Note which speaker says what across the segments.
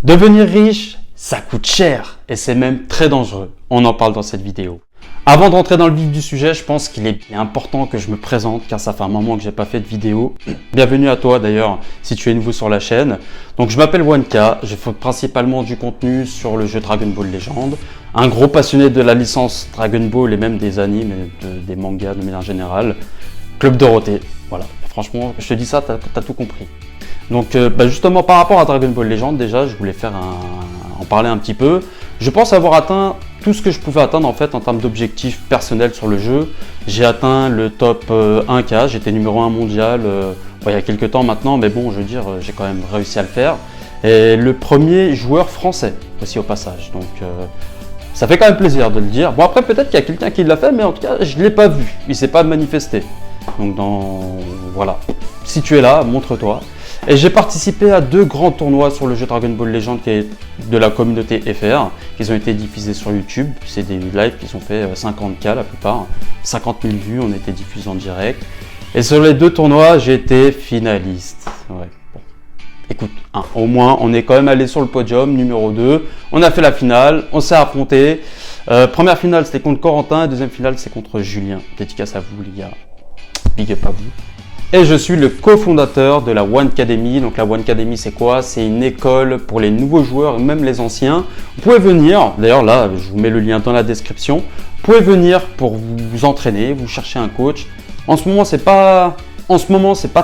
Speaker 1: Devenir riche, ça coûte cher et c'est même très dangereux. On en parle dans cette vidéo. Avant d'entrer dans le vif du sujet, je pense qu'il est important que je me présente car ça fait un moment que j'ai pas fait de vidéo. Bienvenue à toi d'ailleurs si tu es nouveau sur la chaîne. Donc je m'appelle Wanka, je fais principalement du contenu sur le jeu Dragon Ball Legend. Un gros passionné de la licence Dragon Ball et même des animes et des mangas de manière générale. Club Dorothée, voilà. Franchement, je te dis ça, t'as tout compris. Donc justement par rapport à Dragon Ball Legend, déjà je voulais en parler un petit peu. Je pense avoir atteint tout ce que je pouvais atteindre en fait en termes d'objectifs personnels sur le jeu. J'ai atteint le top 1K, j'étais numéro 1 mondial il y a quelques temps maintenant, mais bon je veux dire j'ai quand même réussi à le faire. Et le premier joueur français aussi au passage, donc ça fait quand même plaisir de le dire. Bon après peut-être qu'il y a quelqu'un qui l'a fait, mais en tout cas je ne l'ai pas vu, il ne s'est pas manifesté. Donc voilà, si tu es là, montre-toi. Et j'ai participé à 2 grands tournois sur le jeu Dragon Ball Legend qui est de la communauté FR, qui ont été diffusés sur YouTube. C'est des lives qui sont faits 50K la plupart, 50 000 vues, on a été diffusés en direct. Et sur les 2 tournois, j'ai été finaliste. Ouais, bon. Écoute, au moins on est quand même allé sur le podium, numéro 2. On a fait la finale, on s'est affronté. Première finale c'était contre Corentin, deuxième finale c'est contre Julien. Dédicace à vous les gars, big up à vous. Et je suis le cofondateur de la One Academy. Donc la One Academy c'est quoi? C'est une école pour les nouveaux joueurs et même les anciens. Vous pouvez venir, d'ailleurs là je vous mets le lien dans la description. Vous pouvez venir pour vous entraîner, vous chercher un coach. En ce moment c'est pas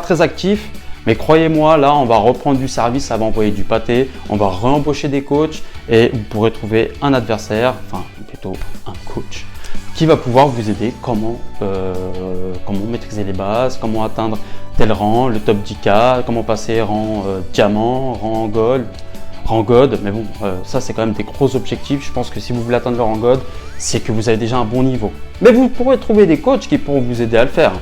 Speaker 1: très actif, mais croyez-moi là on va reprendre du service, ça va envoyer du pâté, on va réembaucher des coachs et vous pourrez trouver un adversaire, enfin plutôt un coach, qui va pouvoir vous aider comment maîtriser les bases, comment atteindre tel rang, le top 10K, comment passer rang diamant, rang god, mais bon, ça c'est quand même des gros objectifs. Je pense que si vous voulez atteindre le rang god, c'est que vous avez déjà un bon niveau. Mais vous pourrez trouver des coachs qui pourront vous aider à le faire.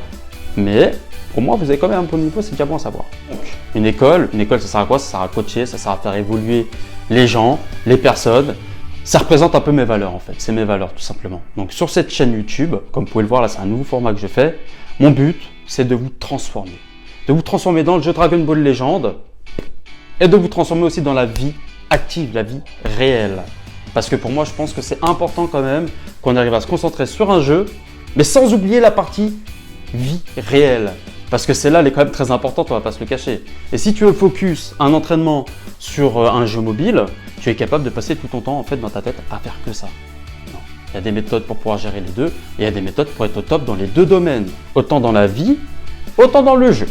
Speaker 1: Mais au moins vous avez quand même un bon niveau, c'est déjà bon à savoir. Donc, une école ça sert à quoi? Ça sert à coacher, ça sert à faire évoluer les gens, les personnes. Ça représente un peu mes valeurs en fait, c'est mes valeurs tout simplement. Donc sur cette chaîne YouTube, comme vous pouvez le voir là, c'est un nouveau format que je fais. Mon but, c'est de vous transformer. De vous transformer dans le jeu Dragon Ball Legend et de vous transformer aussi dans la vie active, la vie réelle. Parce que pour moi, je pense que c'est important quand même qu'on arrive à se concentrer sur un jeu, mais sans oublier la partie vie réelle. Parce que celle-là, elle est quand même très importante, on va pas se le cacher. Et si tu veux focus un entraînement sur un jeu mobile, tu es capable de passer tout ton temps en fait dans ta tête à faire que ça. Non. Il y a des méthodes pour pouvoir gérer les deux, et il y a des méthodes pour être au top dans les 2 domaines, autant dans la vie, autant dans le jeu.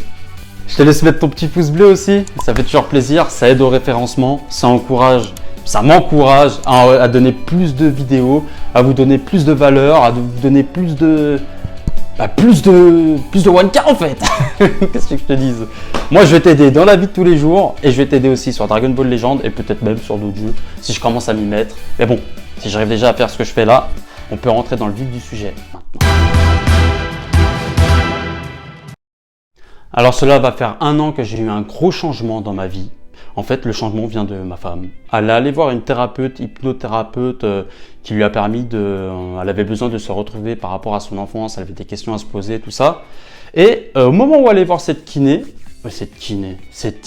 Speaker 1: Je te laisse mettre ton petit pouce bleu aussi, ça fait toujours plaisir, ça aide au référencement, ça m'encourage à donner plus de vidéos, à vous donner plus de valeur, à vous donner plus de Wanka en fait. Qu'est-ce que je te dise? Moi je vais t'aider dans la vie de tous les jours et je vais t'aider aussi sur Dragon Ball Legend et peut-être même sur d'autres jeux si je commence à m'y mettre. Mais bon, si j'arrive déjà à faire ce que je fais là, on peut rentrer dans le vif du sujet maintenant. Alors cela va faire 1 an que j'ai eu un gros changement dans ma vie. En fait, le changement vient de ma femme. Elle est allée voir une thérapeute, hypnothérapeute, qui lui a permis elle avait besoin de se retrouver par rapport à son enfance, elle avait des questions à se poser, tout ça. Et au moment où elle allait voir cette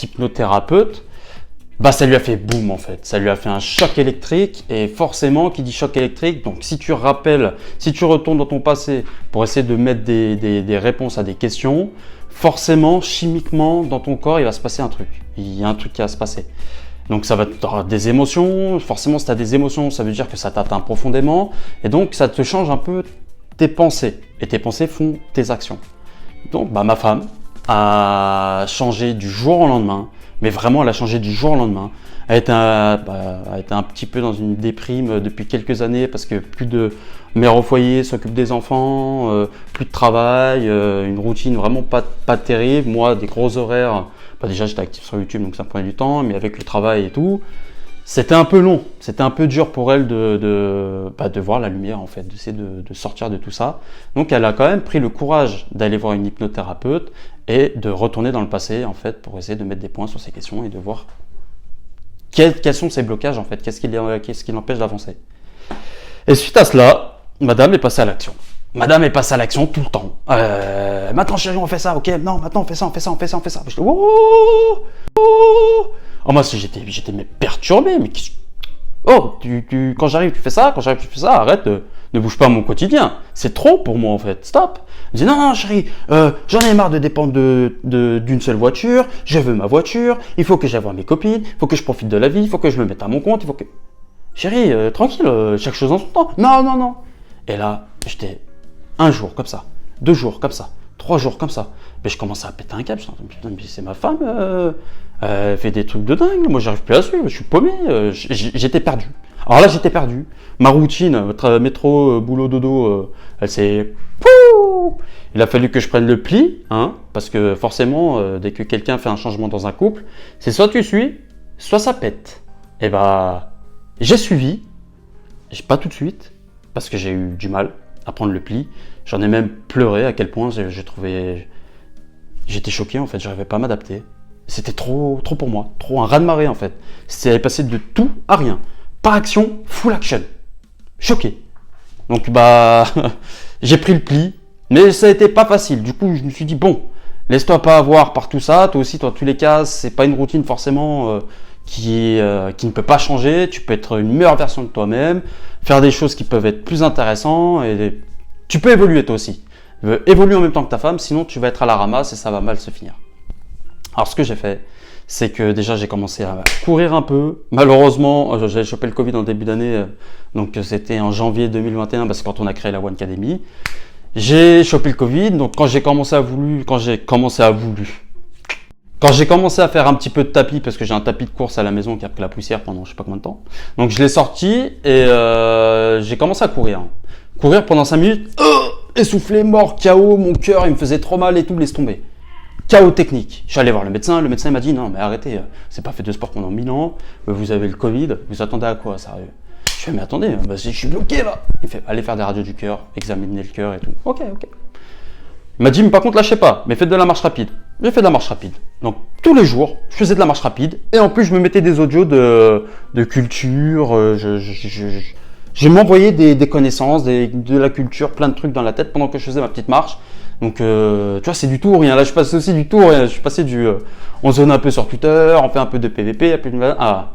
Speaker 1: hypnothérapeute, ça lui a fait boum en fait. Ça lui a fait un choc électrique et forcément, qui dit choc électrique, donc si tu retournes dans ton passé pour essayer de mettre des réponses à des questions, forcément, chimiquement, dans ton corps, il va se passer un truc. Il y a un truc qui va se passer. Donc ça va avoir des émotions. Forcément, si tu as des émotions, ça veut dire que ça t'atteint profondément. Et donc, ça te change un peu tes pensées. Et tes pensées font tes actions. Donc, ma femme a changé du jour au lendemain. Mais vraiment, elle a changé du jour au lendemain. Elle était un petit peu dans une déprime depuis quelques années parce que plus de mère au foyer s'occupe des enfants, plus de travail, une routine vraiment pas terrible. Moi, des gros horaires. Déjà, j'étais actif sur YouTube, donc ça prenait du temps, mais avec le travail et tout, c'était un peu long. C'était un peu dur pour elle de voir la lumière, en fait, d'essayer de sortir de tout ça. Donc, elle a quand même pris le courage d'aller voir une hypnothérapeute et de retourner dans le passé, en fait, pour essayer de mettre des points sur ces questions et de voir quels sont ces blocages, en fait, qu'est-ce qui l'empêche d'avancer. Et suite à cela, madame est passée à l'action. Madame est passée à l'action tout le temps. Maintenant chérie, on fait ça, ok? Non, maintenant on fait ça, on fait ça, on fait ça, on fait ça. Je dis, oh, oh. Oh, moi j'étais mais perturbé, mais oh, quand j'arrive tu fais ça, quand j'arrive tu fais ça, arrête, ne bouge pas mon quotidien. C'est trop pour moi en fait, stop. Elle me dit non, non chérie, j'en ai marre de dépendre d'une seule voiture, je veux ma voiture, il faut que j'aille voir mes copines, il faut que je profite de la vie, il faut que je me mette à mon compte, il faut que... Chérie, tranquille, chaque chose en son temps. Non, non, non. Et là, j'étais un jour comme ça, 2 jours comme ça, 3 jours comme ça. Mais je commençais à péter un câble, je me dis putain, mais c'est ma femme, elle fait des trucs de dingue, moi j'arrive plus à suivre, je suis paumé, j'étais perdu. Alors là j'étais perdu, ma routine, métro, boulot, dodo, elle s'est... Il a fallu que je prenne le pli, hein, parce que forcément, dès que quelqu'un fait un changement dans un couple, c'est soit tu suis, soit ça pète. Et bah, j'ai suivi, pas tout de suite, parce que j'ai eu du mal à prendre le pli. J'en ai même pleuré à quel point j'ai trouvé... J'étais choqué en fait, j'arrivais pas à m'adapter. C'était trop pour moi, trop un raz-de-marée en fait. C'est passé de tout à rien. Pas action, full action. Choqué. Donc bah, j'ai pris le pli, mais ça a été pas facile. Du coup, je me suis dit bon, laisse-toi pas avoir par tout ça. Toi aussi, dans tous les cas, c'est pas une routine forcément qui ne peut pas changer. Tu peux être une meilleure version de toi-même, faire des choses qui peuvent être plus intéressantes et tu peux évoluer toi aussi. Évoluer en même temps que ta femme, sinon tu vas être à la ramasse et ça va mal se finir. Alors ce que j'ai fait, c'est que déjà j'ai commencé à courir un peu. Malheureusement, j'avais chopé le Covid en début d'année, donc c'était en janvier 2021 parce que quand on a créé la One Academy, j'ai chopé le Covid. Donc quand j'ai commencé à faire un petit peu de tapis, parce que j'ai un tapis de course à la maison qui a pris la poussière pendant je sais pas combien de temps. Donc je l'ai sorti et j'ai commencé à courir. Courir pendant 5 minutes, essoufflé, mort, KO, mon cœur il me faisait trop mal et tout, laisse tomber. Chaos technique. Je suis allé voir le médecin m'a dit non mais arrêtez, c'est pas fait de sport pendant 1000 ans, vous avez le Covid, vous attendez à quoi sérieux? Je fais mais attendez, je suis bloqué là. Il fait allez faire des radios du cœur, examiner le cœur et tout. Ok. Il m'a dit mais par contre lâchez pas, mais faites de la marche rapide. J'ai fait de la marche rapide. Donc tous les jours, je faisais de la marche rapide et en plus je me mettais des audios de culture, je m'envoyais des connaissances, de la culture, plein de trucs dans la tête pendant que je faisais ma petite marche. Donc, tu vois, c'est du tout ou rien. Là, je passe aussi du tout ou rien. Je suis passé on zone un peu sur Twitter, on fait un peu de PVP, un peu de... Ah.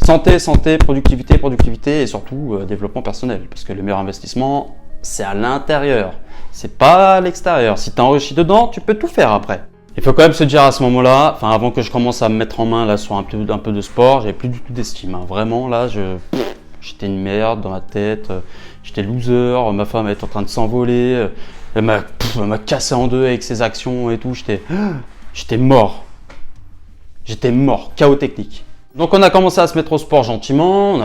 Speaker 1: Santé, productivité et surtout développement personnel. Parce que le meilleur investissement, c'est à l'intérieur. C'est pas à l'extérieur. Si tu enrichis dedans, tu peux tout faire après. Il faut quand même se dire à ce moment-là, enfin avant que je commence à me mettre en main là sur un peu de sport, j'avais plus du tout d'estime. Hein. Vraiment là, j'étais une merde dans ma tête, j'étais loser, ma femme elle était en train de s'envoler, elle m'a cassé en deux avec ses actions et tout, j'étais mort. J'étais mort, chaos technique. Donc on a commencé à se mettre au sport gentiment,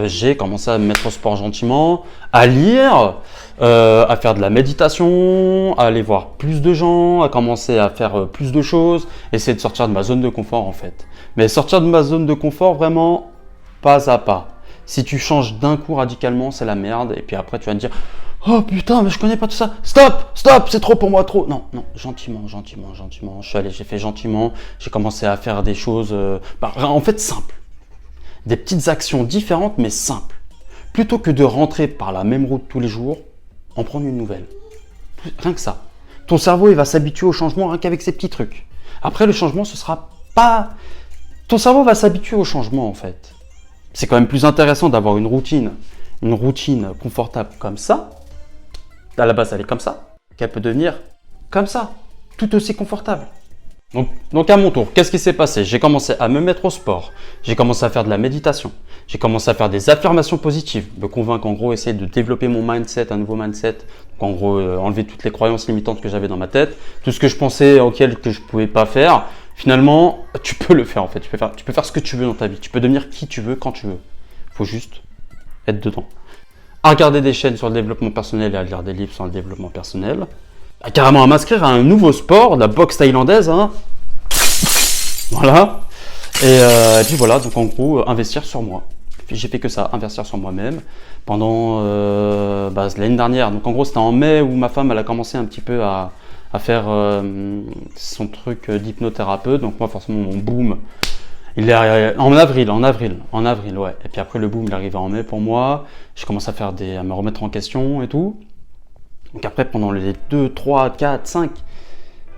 Speaker 1: j'ai commencé à me mettre au sport gentiment, à lire, à faire de la méditation, à aller voir plus de gens, à commencer à faire plus de choses, essayer de sortir de ma zone de confort en fait. Mais sortir de ma zone de confort vraiment pas à pas. Si tu changes d'un coup radicalement, c'est la merde. Et puis après, tu vas te dire oh putain, mais je connais pas tout ça. Stop, c'est trop pour moi, trop. Non, gentiment. J'ai fait gentiment. J'ai commencé à faire des choses, en fait, simples. Des petites actions différentes, mais simples. Plutôt que de rentrer par la même route tous les jours, en prendre une nouvelle. Rien que ça. Ton cerveau, il va s'habituer au changement rien qu'avec ces petits trucs. Après, le changement, ce sera pas... Ton cerveau va s'habituer au changement, en fait. C'est quand même plus intéressant d'avoir une routine confortable comme ça. À la base, elle est comme ça, qu'elle peut devenir comme ça, tout aussi confortable. Donc à mon tour, qu'est-ce qui s'est passé? J'ai commencé à me mettre au sport, j'ai commencé à faire de la méditation, j'ai commencé à faire des affirmations positives, me convaincre en gros, essayer de développer mon mindset, un nouveau mindset. Donc en gros, enlever toutes les croyances limitantes que j'avais dans ma tête, tout ce que je pensais auquel que je pouvais pas faire. Finalement, tu peux le faire en fait, tu peux faire ce que tu veux dans ta vie, tu peux devenir qui tu veux quand tu veux. Il faut juste être dedans. À regarder des chaînes sur le développement personnel et à lire des livres sur le développement personnel. Carrément à m'inscrire à un nouveau sport, la boxe thaïlandaise. Hein. Voilà. Et puis voilà, donc en gros, investir sur moi. J'ai fait que ça, investir sur moi-même pendant l'année dernière. Donc en gros, c'était en mai où ma femme elle a commencé un petit peu à faire son truc d'hypnothérapeute. Donc moi, forcément, mon boom, Il est en avril, ouais. Et puis après, le boom, il est arrivé en mai pour moi. Je commence à me remettre en question et tout. Donc après, pendant les 2, 3, 4, 5,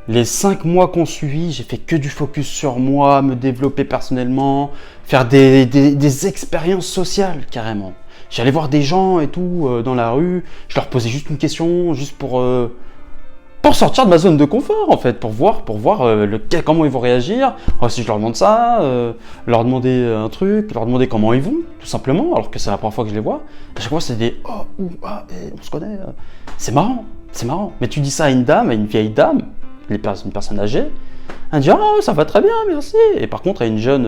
Speaker 1: les 5 mois qu'on suivi, j'ai fait que du focus sur moi, me développer personnellement, faire des expériences sociales carrément. J'allais voir des gens et tout dans la rue, je leur posais juste une question, juste pour sortir de ma zone de confort en fait, pour voir comment ils vont réagir. Alors, si je leur demande ça, leur demander un truc, leur demander comment ils vont, tout simplement, alors que c'est la première fois que je les vois. À chaque fois c'est des oh, ouh, ah, on se connaît. C'est marrant, c'est marrant. Mais tu dis ça à une dame, à une vieille dame, une personne âgée, elle dit oh ça va très bien, merci. Et par contre à une jeune,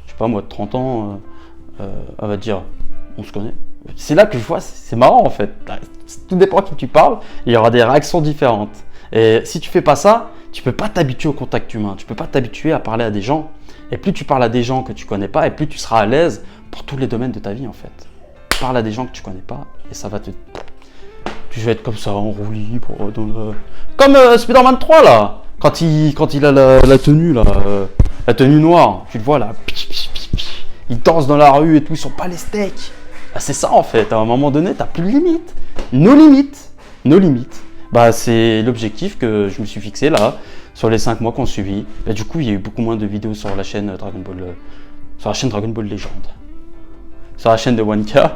Speaker 1: je sais pas moi de 30 ans, elle va te dire on se connaît. C'est là que je vois, c'est marrant en fait. Tout dépend à qui tu parles, il y aura des réactions différentes. Et si tu fais pas ça, tu peux pas t'habituer au contact humain, tu peux pas t'habituer à parler à des gens. Et plus tu parles à des gens que tu connais pas, et plus tu seras à l'aise pour tous les domaines de ta vie en fait. Parle à des gens que tu connais pas, et ça va te... Tu vas être comme ça, en roue libre, comme Spider-Man 3 là, quand il a la tenue là, la tenue noire, tu le vois là, il danse dans la rue et tout, ils sont pas les steaks. Bah, c'est ça en fait, à un moment donné, t'as plus de limites. Nos limites. Bah, c'est l'objectif que je me suis fixé là, sur les 5 mois qu'on suivi. Bah, du coup, il y a eu beaucoup moins de vidéos sur la chaîne Dragon Ball Legend. Sur la chaîne de 1K,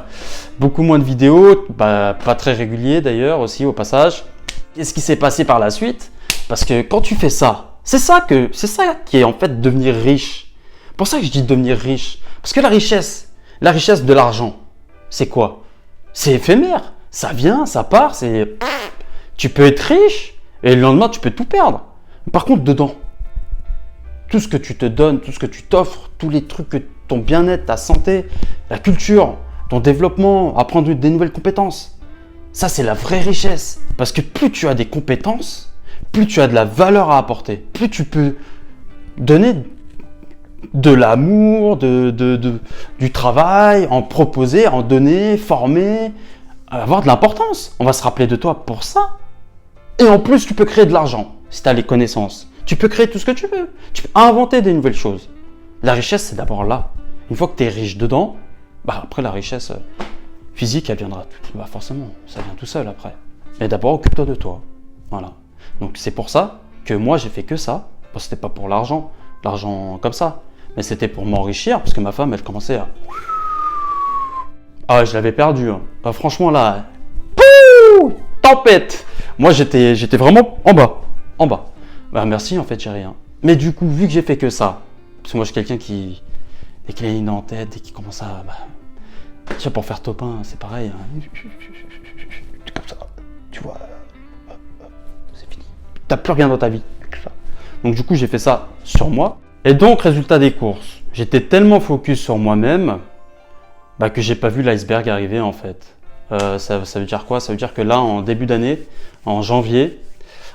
Speaker 1: beaucoup moins de vidéos, bah, pas très régulier d'ailleurs aussi au passage. Qu'est-ce qui s'est passé par la suite? Parce que quand tu fais ça, c'est ça qui est en fait devenir riche. Pour ça que je dis devenir riche. Parce que la richesse de l'argent, c'est quoi? C'est éphémère. Ça vient, ça part, tu peux être riche et le lendemain tu peux tout perdre. Par contre, dedans, tout ce que tu te donnes, tout ce que tu t'offres, tous les trucs que ton bien-être, ta santé, la culture, ton développement, apprendre des nouvelles compétences, ça c'est la vraie richesse. Parce que plus tu as des compétences, plus tu as de la valeur à apporter, plus tu peux donner de l'amour, du travail, en proposer, en donner, former, avoir de l'importance. On va se rappeler de toi pour ça. Et en plus, tu peux créer de l'argent si tu as les connaissances. Tu peux créer tout ce que tu veux. Tu peux inventer des nouvelles choses. La richesse, c'est d'abord là. Une fois que tu es riche dedans, bah après la richesse physique, elle viendra. Bah forcément, ça vient tout seul après. Mais d'abord, occupe-toi de toi. Voilà. Donc c'est pour ça que moi, j'ai fait que ça. Parce que c'était pas pour l'argent comme ça. Mais c'était pour m'enrichir, parce que ma femme, elle commençait à... Ah, je l'avais perdu. Hein. Bah, franchement, là... Pouh, tempête. Moi, j'étais vraiment en bas. Bah, merci, en fait, j'ai rien. Mais du coup, vu que j'ai fait que ça, parce que moi, je suis quelqu'un qui... Dès qu'il a une idée en tête, dès qu'il commence à... Bah, tu vois, pour faire top 1, c'est pareil. Hein. Comme ça, tu vois... C'est fini. T'as plus rien dans ta vie. Donc, du coup, j'ai fait ça sur moi. Et donc, résultat des courses, j'étais tellement focus sur moi-même bah, que j'ai pas vu l'iceberg arriver en fait. Ça veut dire quoi? Ça veut dire que là, en début d'année, en janvier,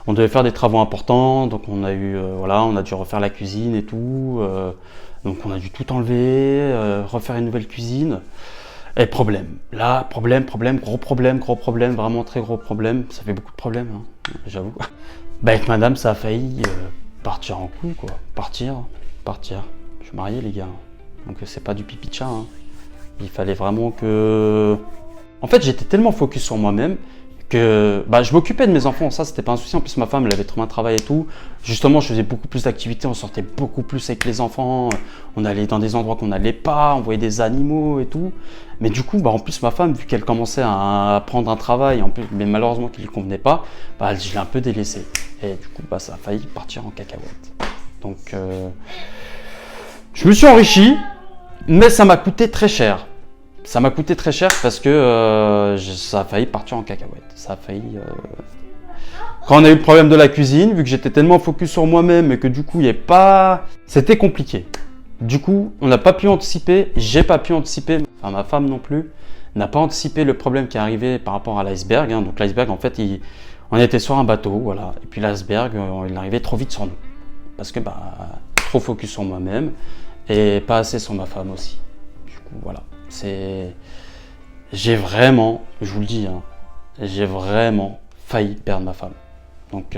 Speaker 1: on devait faire des travaux importants, donc on a dû refaire la cuisine et tout, donc on a dû tout enlever, refaire une nouvelle cuisine. Et problème, gros problème, vraiment très gros problème, ça fait beaucoup de problèmes, hein, j'avoue. Bah, avec madame, ça a failli... partir en couille quoi, partir. Je suis marié les gars, donc c'est pas du pipi de chat. Hein. Il fallait vraiment que... En fait j'étais tellement focus sur moi-même que bah, je m'occupais de mes enfants, ça c'était pas un souci. En plus ma femme elle avait trop un travail et tout. Justement je faisais beaucoup plus d'activités, on sortait beaucoup plus avec les enfants, on allait dans des endroits qu'on n'allait pas, on voyait des animaux et tout. Mais du coup bah, en plus ma femme vu qu'elle commençait à prendre un travail, en plus, mais malheureusement qu'il lui convenait pas, bah, je l'ai un peu délaissé. Et du coup bah, ça a failli partir en cacahuète. Donc je me suis enrichi, mais ça m'a coûté très cher. Ça m'a coûté très cher parce que ça a failli partir en cacahuète. Ça a failli... Quand on a eu le problème de la cuisine, vu que j'étais tellement focus sur moi-même et que du coup, il n'y avait pas... C'était compliqué. Du coup, on n'a pas pu anticiper, j'ai pas pu anticiper, enfin ma femme non plus, n'a pas anticipé le problème qui est arrivé par rapport à l'iceberg. Hein. Donc l'iceberg, en fait, on était sur un bateau, voilà. Et puis l'iceberg, il arrivait trop vite sur nous. Parce que, bah, trop focus sur moi-même et pas assez sur ma femme aussi. Du coup, voilà. J'ai vraiment, je vous le dis, hein, j'ai vraiment failli perdre ma femme. Donc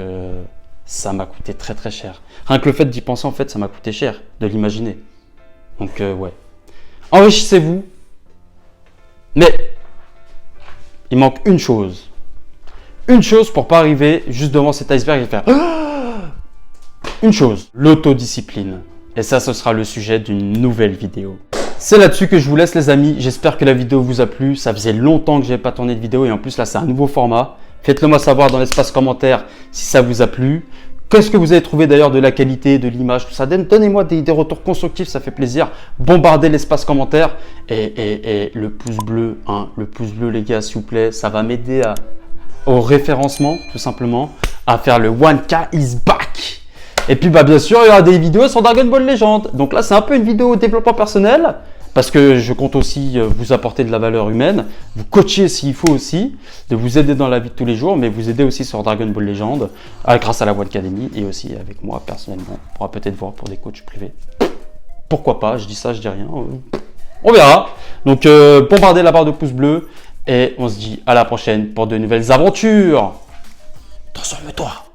Speaker 1: ça m'a coûté très très cher. Rien que le fait d'y penser en fait, ça m'a coûté cher de l'imaginer. Donc ouais. Enrichissez-vous. Mais il manque une chose. Une chose pour pas arriver juste devant cet iceberg et faire une chose, l'autodiscipline. Et ça, ce sera le sujet d'une nouvelle vidéo. C'est là-dessus que je vous laisse les amis. J'espère que la vidéo vous a plu. Ça faisait longtemps que je n'avais pas tourné de vidéo et en plus là c'est un nouveau format. Faites-le moi savoir dans l'espace commentaire si ça vous a plu. Qu'est-ce que vous avez trouvé d'ailleurs de la qualité, de l'image, tout ça. Donnez-moi des retours constructifs, ça fait plaisir. Bombardez l'espace commentaire et le pouce bleu, hein, le pouce bleu les gars s'il vous plaît. Ça va m'aider au référencement tout simplement, à faire le 1K is back. Et puis bah bien sûr il y aura des vidéos sur Dragon Ball Legend. Donc là c'est un peu une vidéo développement personnel parce que je compte aussi vous apporter de la valeur humaine, vous coacher s'il faut aussi, de vous aider dans la vie de tous les jours, mais vous aider aussi sur Dragon Ball Legend grâce à la One Academy et aussi avec moi personnellement. On pourra peut-être voir pour des coachs privés. Pourquoi pas, je dis ça, je dis rien. On verra. Donc bombardez la barre de pouce bleu et on se dit à la prochaine pour de nouvelles aventures. Transforme-toi.